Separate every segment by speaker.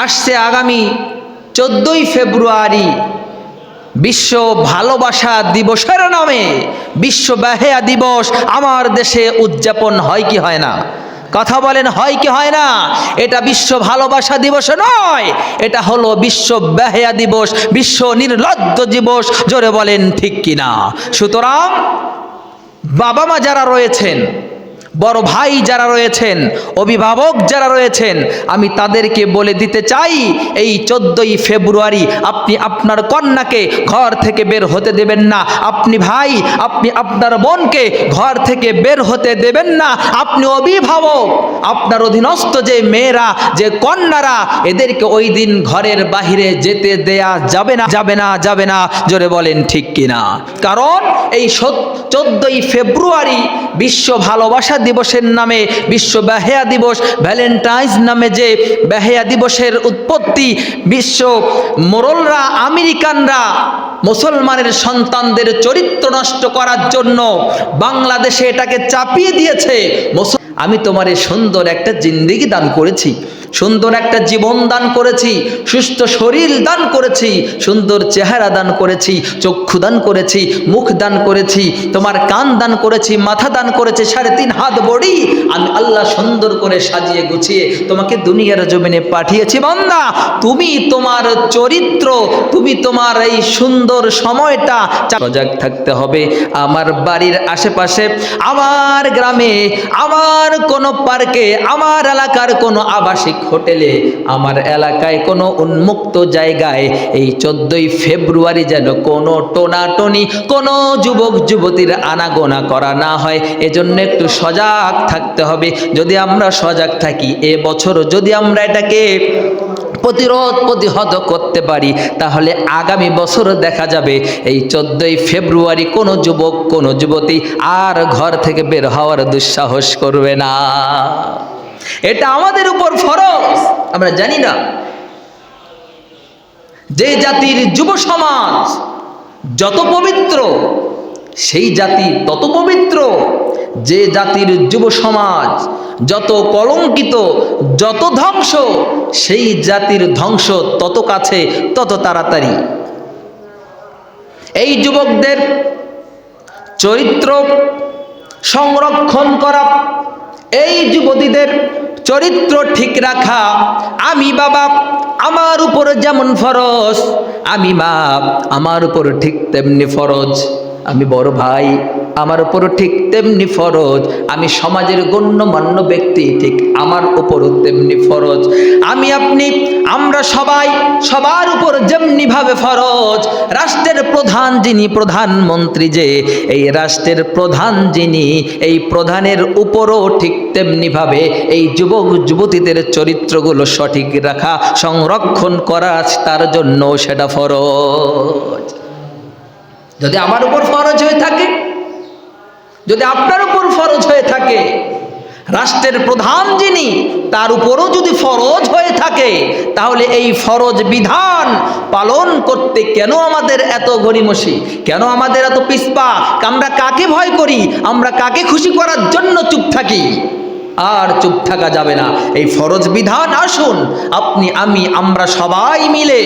Speaker 1: আসছে আগামী 14ই ফেব্রুয়ারি বিশ্ব ভালোবাসা দিবসের নামে বিশ্ব বেহায়া দিবস আমার দেশে উদযাপন হয় কি হয় না? কথা বলেন, হয় কি হয় না? এটা বিশ্ব ভালোবাসা দিবস নয়, এটা হলো বিশ্ব বেহায়া দিবস, বিশ্ব নির্লজ্জ দিবস। জোরে বলেন ঠিক কিনা? সুতরাং বাবা মা যারা রয়েছেন, বড় ভাই যারা রয়েছেন, অভিভাবক যারা রয়েছেন, আমি তাদেরকে বলে দিতে চাই, এই 14ই ফেব্রুয়ারি আপনি আপনার কন্যাকে ঘর থেকে বের হতে দেবেন না। আপনি ভাই, আপনি আপনার বোনকে ঘর থেকে বের হতে দেবেন না। আপনি অভিভাবক, আপনার অধীনস্থ যে মেয়েরা, যে কন্যারা, এদেরকে ওই দিন ঘরের বাহিরে যেতে দেয়া যাবে না, যাবে না, যাবে না। জোরে বলেন ঠিক কিনা? কারণ এই 14ই ফেব্রুয়ারি বিশ্ব ভালোবাসা দিবসের নামে, বিশ্ব বেহায়া দিবস, ভ্যালেন্টাইন্স নামে যে বেহায়া দিবসের উৎপত্তি, বিশ্ব মোরলরা, আমেরিকানরা মুসলমানের সন্তানদের চরিত্র নষ্ট করার জন্য বাংলাদেশে এটাকে চাপিয়ে দিয়েছে। আমি তোমারে সুন্দর একটা জিন্দেগি দান করেছি, সুন্দর একটা জীবন দান করেছি, সুস্থ শরীর দান করেছি, সুন্দর চেহারা দান করেছি, চক্ষু দান করেছি, মুখ দান করেছি, তোমার কান দান করেছি, মাথা দান করেছি, 3.5 হাত বডি আমি আল্লাহ সুন্দর করে সাজিয়ে গুছিয়ে তোমাকে দুনিয়ার জমিনে পাঠিয়েছি। বান্দা, তুমি তোমার চরিত্র, তুমি তোমার এই সুন্দর সময়টা সজাগ থাকতে হবে। আমার বাড়ির আশেপাশে, আমার গ্রামে, আমার কোনো পার্কে, আমার এলাকার কোনো আবাসিক হোটেলে, আমার এলাকায় কোনো উন্মুক্ত জায়গায় এই 14ই ফেব্রুয়ারি যেন কোনো টোনাটনি, কোনো যুবক যুবতীর আনাগোনা করা না হয়, এজন্য একটু সজাগ থাকতে হবে। যদি আমরা সজাগ থাকি, এবছর যদি আমরা এটাকে প্রতিহত করতে পারি, তাহলে আগামী বছর দেখা যাবে এই 14ই ফেব্রুয়ারি কোনো যুবক, কোনো যুবতী আর ঘর থেকে বের হওয়ার দুঃসাহস করবে না। এটা আমাদের উপর ফরজ। আমরা জানি না যে জাতির যুব সমাজ যত পবিত্র, সেই জাতি তত পবিত্র। যে জাতির যুব সমাজ যত কলঙ্কিত, যত ধ্বংস, সেই জাতির ধ্বংস তত কাছে, তত তাড়াতাড়ি। এই যুবকদের চরিত্র সংরক্ষণ করা, এই যুবতীদের চরিত্র ঠিক রাখা, আমি বাবা আমার উপর যেমন ফরজ, আমি মা আমার উপর ঠিক তেমনি ফরজ, আমি বড় ভাই আমার উপর ঠিক তেমনি ফরজ, আমি সমাজের গণ্যমান্য ব্যক্তি ঠিক আমার উপরও তেমনি ফরজ। আমি আপনি আমরা সবাই সবার উপর যেমনি ভাবে ফরজ। রাষ্ট্রের প্রধান যিনি, প্রধানমন্ত্রী যে, এই রাষ্ট্রের প্রধান যিনি, এই প্রধানের উপরও ঠিক তেমনি ভাবে এই যুবক যুবতীদের চরিত্রগুলো সঠিক রাখা, সংরক্ষণ করা, তার জন্য সেটা ফরজ। যদি আমার উপর ফরজ হয়ে থাকে, যদি আপনার উপর ফরজ হয়ে থাকে, রাষ্ট্রের প্রধান যিনি, তার উপরও যদি ফরজ হয়ে থাকে, তাহলে এই ফরজ বিধান পালন করতে কেন আমাদের এত গড়িমসি, কেন আমাদের এত পিছপা? আমরা কাকে ভয় করি? আমরা কাকে খুশি করার জন্য চুপ থাকি? আর চুপ থাকা যাবে না। এই ফরজ বিধান আসুন আপনি আমি আমরা সবাই মিলে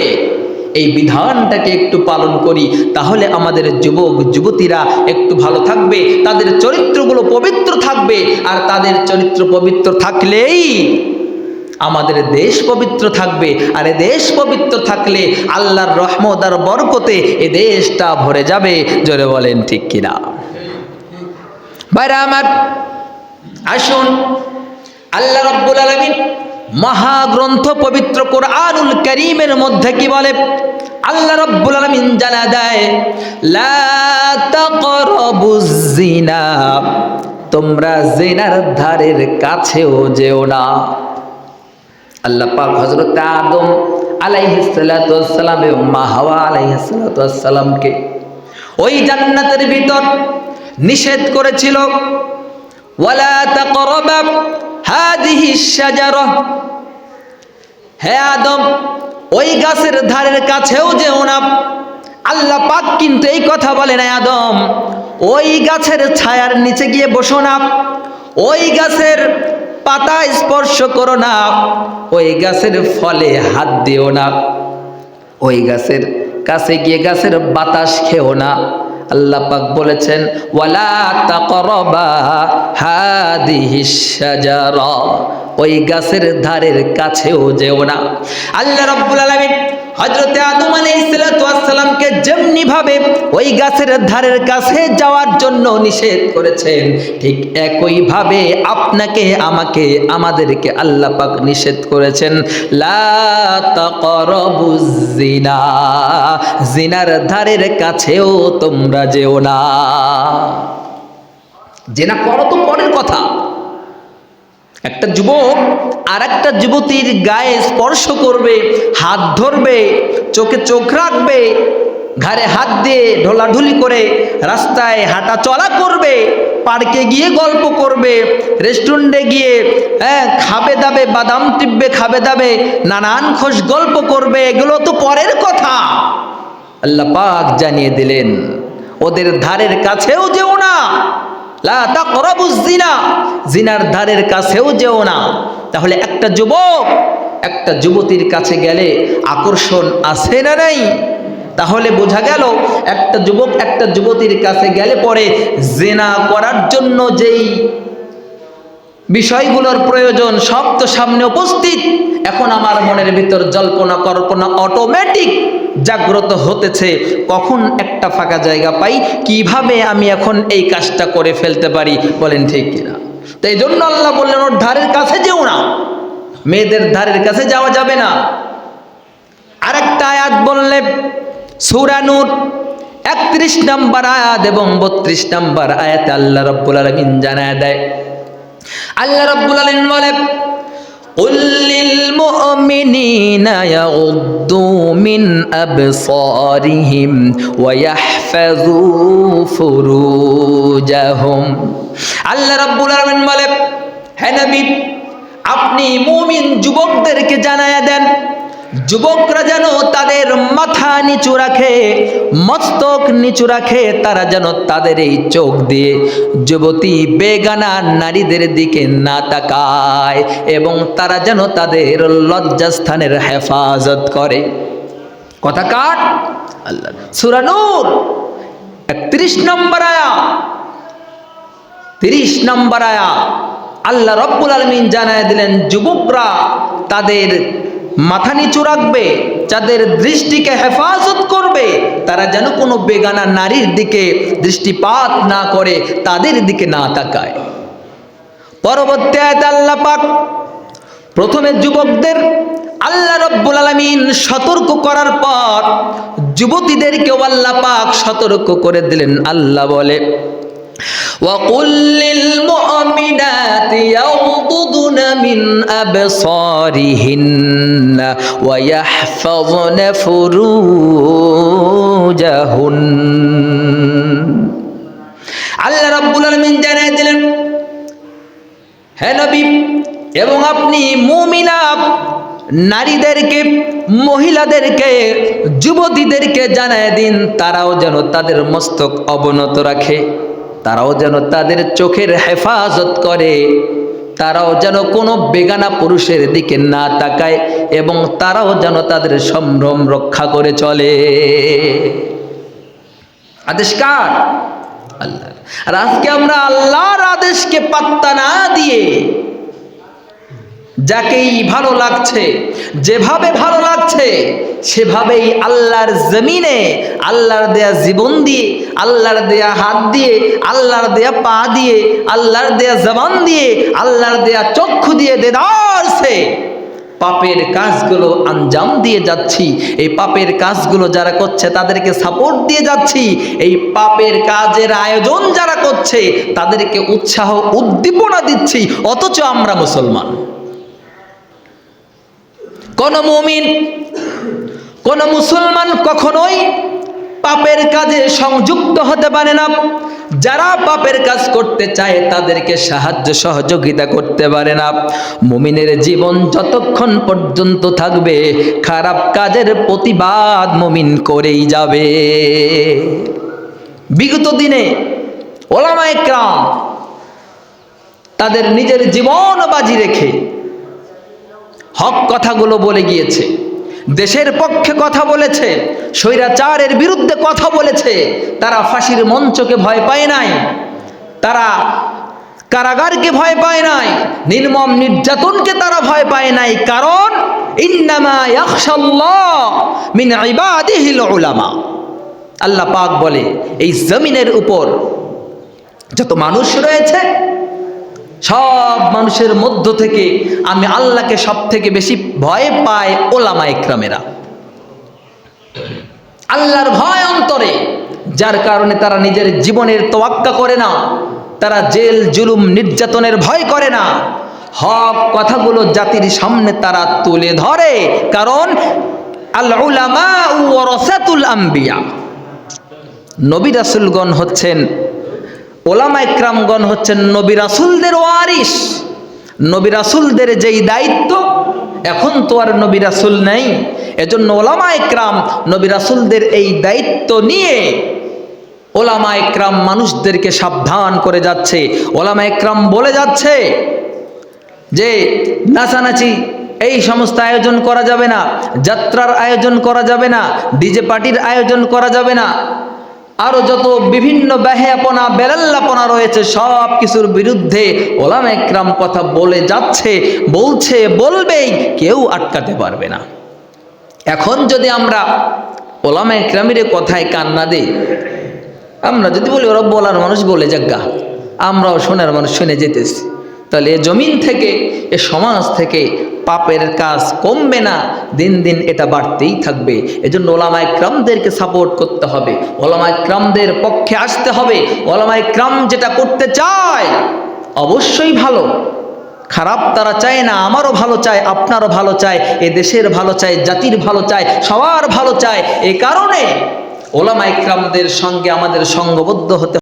Speaker 1: এই বিধানটাকে একটু পালন করি, তাহলে আমাদের যুবক যুবতীরা একটু ভালো থাকবে, তাদের চরিত্রগুলো পবিত্র থাকবে। আর তাদের চরিত্র পবিত্র থাকলেই আমাদের দেশ পবিত্র থাকবে। আর এ দেশ পবিত্র থাকলে আল্লাহর রহমত আর বরকতে এ দেশটা ভরে যাবে। জোরে বলেন ঠিক কিনা? ভাইরা আমার, আসুন আল্লাহ রাব্বুল আলামিন মহাগ্রন্থ পবিত্র কোরআনুল কারীমের মধ্যে কি বলে? আল্লাহ রাব্বুল আলামিন জানা দেয়, লা তাকরাবুজ জিনা, তোমরা জিনার ধারের কাছেও যেও না। আল্লাহ পাক হযরত আদম আলাইহিস সালাতু ওয়াস সালাম এবং মা হাওয়া আলাইহিস সালাতু ওয়াস সালামকে ওই জান্নাতের ভিতর নিষেধ করেছিল, ওয়ালা তাকরাবা হাদিহিস শাজারা, হে আদম ওই গাছের ধারের কাছেও যেও না। আল্লাহ পাক কিন্তু এই কথা বলে না, আদম ওই গাছের ছায়ার নিচে গিয়ে বসো না, ওই গাছের পাতা স্পর্শ করো না, ওই গাছের ফলে হাত দিও না, ওই গাছের কাছে গিয়ে গাছের বাতাস খেও না। আল্লাহ পাক বলেছেন ওয়ালা তাকরাবা হাদিহিশ শাজারা, ওই গাছের ধারের কাছেও যেও না। আল্লাহ রাব্বুল আলামিন হযরতে আদম আলাইহিস সালাতু ওয়াস সালামকে যেমনি ভাবে ওই গাছের ধারের কাছে যাওয়ার জন্য নিষেধ করেছেন, ঠিক একই ভাবে আপনাকে আমাকে আমাদেরকে আল্লাহ পাক নিষেধ করেছেন লা তাকরাবুজ জিনা, জিনার ধারের কাছেও তোমরা যেও না। জিনা করো তো পরের কথা, একটা যুবক আর একটা যুবতীর গায়ে স্পর্শ করবে, হাত ধরবে, চোখে চোখ রাখবে, ঘাড়ে হাত দিয়ে ঢোলাঢুলি করে রাস্তায় হাঁটা চলা করবে, পার্কে গিয়ে গল্প করবে, রেস্টুরেন্টে গিয়ে খাবে দাবে, বাদাম টিপবে, খাবে দাবে, নানান খোশ গল্প করবে, এগুলো তো পরের কথা। আল্লাহ পাক জানিয়ে দিলেন ওদের ধারের কাছেও যেও না, লা তাকরাবুজ জিনা, জিনার ধারের কাছেও যেও না। তাহলে একটা যুবক একটা যুবতীর কাছে গেলে আকর্ষণ আছে না নাই? তাহলে বোঝা গেল একটা যুবক একটা যুবতীর কাছে গেলে পরে জিনা করার জন্য যেই বিষয়গুলোর প্রয়োজন সব তো সামনে উপস্থিত। এখন আমার মনের ভিতর জল্পনা কল্পনা অটোমেটিক জাগ্রত হতেছে, কখন একটা ফাঁকা জায়গা পাই, কিভাবে আমি এখন এই কাজটা করে ফেলতে পারি, বলেন ঠিক কিনা? তো এই জন্য আল্লাহ বললেন ওর ধারের কাছে যেও না, মেয়েদের ধারের কাছে যাওয়া যাবে না। আরেকটা আয়াত বললে সূরা নূর 31 নম্বর আয়াত এবং 32 নম্বর আয়াতে আল্লাহ রাব্বুল আলামিন জানায় দেয়, আল্লাহ রাব্বুল আলামিন বলে قل للمؤمنين يغضوا من أبصارهم ويحفظوا فروجهم। আল্লাহ রাব্বুল আলামিন বলে হে নবী আপনি মুমিন যুবকদেরকে জানায়া দেন, যুবকরা যেন তাদের মাথা নিচু রাখে, মস্তক নিচু রাখে, তারা যেন তাদের এই চোখ দিয়ে যুবতী বেগানা নারীদের দিকে না তাকায়, এবং তারা যেন তাদের লজ্জাস্থানের হেফাজত করে। কথা কাট আল্লাহ। সূরা নূর 31 নম্বর আয়াত 30 নম্বর আয়াত আল্লাহ রাব্বুল আলামিন জানায় দিলেন যুবকরা তাদের মাথা নিচু রাখবে, যাদের দৃষ্টিকে হেফাজত করবে, তারা যেন কোনো বেগানা নারীর দিকে দৃষ্টিপাত না করে, তাদের দিকে না তাকায়। পরবর্তী আয়াতে আল্লাহ পাক প্রথমে যুবকদের আল্লাহ রাব্বুল আলামিন সতর্ক করার পর যুবতীদেরকেও আল্লাহ পাক সতর্ক করে দিলেন। আল্লাহ বলে وَقُلْ لِلْمُؤْمِنَاتِ يَغْضُضْنَ مِنْ أَبْصَارِهِنَّ وَيَحْفَظْنَ فُرُوجَهُنَّ। আল্লাহ রাব্বুল আলামিন জানিয়ে দিলেন হে নবী এবং আপনি মুমিনা নারীদেরকে, মহিলাদেরকে, যুবতীদেরকে জানায় দিন তারাও যেন তাদের মস্তক অবনত রাখে, তারাও যেন তাদের চোখের হেফাজত করে, তারাও যেন কোনো বেগানা পুরুষের দিকে না তাকায়, এবং তারাও যেন তাদের সম্ভ্রম রক্ষা করে চলে। আদেশ কার? আল্লাহর। আর আজকে আমরা আল্লাহর আদেশকে পাত্তা না দিয়ে যাকেই ভালো লাগছে, যেভাবে ভালো লাগছে সেভাবেই আল্লাহর জমিনে আল্লাহর দেয়া জীবন দিয়ে, আল্লাহর দেয়া হাত দিয়ে, আল্লাহর দেয়া পা দিয়ে, আল্লাহর দেয়া জবান দিয়ে, আল্লাহর দেয়া চক্ষু দিয়ে দেদারসে পাপের কাজগুলো আঞ্জাম দিয়ে যাচ্ছি। এই পাপের কাজগুলো যারা করছে তাদেরকে সাপোর্ট দিয়ে যাচ্ছি। এই পাপের কাজের আয়োজন যারা করছে তাদেরকে উৎসাহ উদ্দীপনা দিচ্ছি, অথচ আমরা মুসলমান। কোন মুমিন, কোন মুসলমান কখনোই পাপের কাজে সংযুক্ত হতে পারে না। যারা পাপের কাজ করতে চায় তাদেরকে সাহায্য সহযোগিতা করতে পারে না। মুমিনের জীবন যতক্ষণ পর্যন্ত থাকবে খারাপ কাজের প্রতিবাদ মুমিন করেই যাবে। বিগত দিনে ওলামায়ে কেরাম তাদের নিজের জীবন বাজি রেখে হক কথাগুলো বলে গিয়েছে, দেশের পক্ষে কথা বলেছে, স্বৈরাচারের বিরুদ্ধে কথা বলেছে। তারা ফাঁসির মঞ্চকে ভয় পায় নাই, তারা কারাগারকে ভয় পায় নাই, নির্মম নির্যাতনকে তারা ভয় পায় নাই। কারণ ইন্নামা ইয়াখশাল্লাহ মিন ইবাদিহিল উলামা। আল্লাহ পাক বলে এই জমিনের উপর যত মানুষ রয়েছে, সব মানুষের মধ্য থেকে আমি আল্লাহকে সব থেকে বেশি ভয় পাই ওলামা ইকরামেরা। আল্লাহর ভয় অন্তরে, যার কারণে তারা নিজের জীবনের তোয়াক্কা করে না, তারা জেল জুলুম নির্যাতনের ভয় করে না, হক কথাগুলো জাতির সামনে তারা তুলে ধরে। কারণ আল উলামা ওয়ারাসাতুল আম্বিয়া, নবী রাসূলগণ হচ্ছেন, ওলামা ইকরামগণ হচ্ছেন নবী রাসূলদের ওয়ারিস। নবী রাসূলদের যেই দায়িত্ব, এখন তো আর নবী রাসূল নেই, এজন্য ওলামা ইকরাম নবী রাসূলদের এই দায়িত্ব নিয়ে ওলামা ইকরাম মানুষদেরকে সাবধান করে যাচ্ছে। ওলামা ইকরাম বলে যাচ্ছে যে নাচানাচি এই সমস্ত আয়োজন করা যাবে না, যাত্রার আয়োজন করা যাবে না, ডিজে পার্টির আয়োজন করা যাবে না, আরো যত বিভিন্ন বেহায়াপনা বেলাল্লাপনা রয়েছে সব কিছুর বিরুদ্ধে ওলামা ইকরাম কথা বলে যাচ্ছে, বলছে, বলবেই, কেউ আটকাতে পারবে না। এখন যদি আমরা ওলামা ইকরামের কথায় কান্না দেই, আমরা যদি বলি ওরা বলার মানুষ বলে যাজ্ঞা, আমরাও শোনার মানুষ শুনে যেতেছি, তাহলে এ জমিন থেকে, এ সমাজ থেকে পাপের কাজ কমবে না, দিন দিন এটা বাড়তেই থাকবে। এজন্য ওলামা ইকরামদেরকে সাপোর্ট করতে হবে, ওলামা ইকরামদের পক্ষে আসতে হবে। ওলামা ইকরাম যেটা করতে চায় অবশ্যই ভালো, খারাপ তারা চায় না। আমারও ভালো চায়, আপনারও ভালো চায়, এ দেশের ভালো চায়, জাতির ভালো চায়, সবার ভালো চায়। এই কারণে ওলামা ইকরামদের সঙ্গে আমাদের সঙ্গবদ্ধ হতে